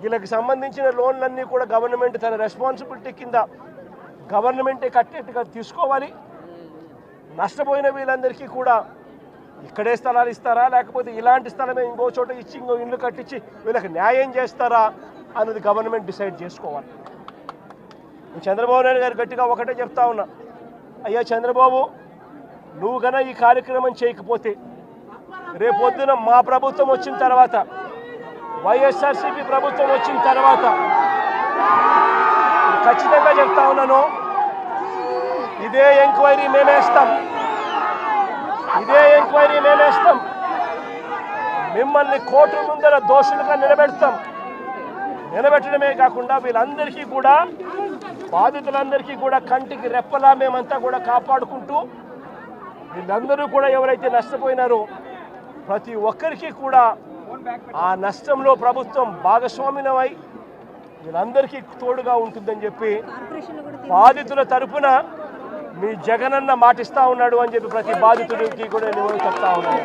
వీళ్ళకి సంబంధించిన లోన్లన్నీ కూడా గవర్నమెంట్ తన రెస్పాన్సిబిలిటీ కింద గవర్నమెంటే కట్టేట్టుగా తీసుకోవాలి. నష్టపోయిన వీళ్ళందరికీ కూడా ఇక్కడే స్థలాలు ఇస్తారా, లేకపోతే ఇలాంటి స్థలమే ఇంకో చోట ఇచ్చి ఇంకో ఇల్లు కట్టించి వీళ్ళకి న్యాయం చేస్తారా అన్నది గవర్నమెంట్ డిసైడ్ చేసుకోవాలి. చంద్రబాబు నాయుడు గారు గట్టిగా ఒకటే చెప్తా ఉన్నా, అయ్యా చంద్రబాబు, నువ్వు గన ఈ కార్యక్రమం చేయకపోతే రేపొద్దున మా ప్రభుత్వం వచ్చిన తర్వాత, వైఎస్ఆర్సీపీ ప్రభుత్వం వచ్చిన తర్వాత ఖచ్చితంగా చెప్తా ఉన్నాను, ఇదే ఎంక్వైరీ మేమేస్తాం, ఇదే ఎంక్వైరీ మేమేస్తాం, మిమ్మల్ని కోర్టు ముందర దోషులుగా నిలబెట్టడమే కాకుండా వీళ్ళందరికీ కూడా, బాధితులందరికీ కూడా కంటికి రెప్పలా మేమంతా కూడా కాపాడుకుంటూ, వీళ్ళందరూ కూడా ఎవరైతే నష్టపోయినారో ప్రతి ఒక్కరికి కూడా ఆ నష్టంలో ప్రభుత్వం భాగస్వామ్యమై వీళ్ళందరికీ తోడుగా ఉంటుందని చెప్పి బాధితుల తరఫున మీ జగనన్న మాటిస్తా ఉన్నాడు అని చెప్పి ప్రతి బాధితుడికి కూడా నేను చెప్తా ఉన్నాను.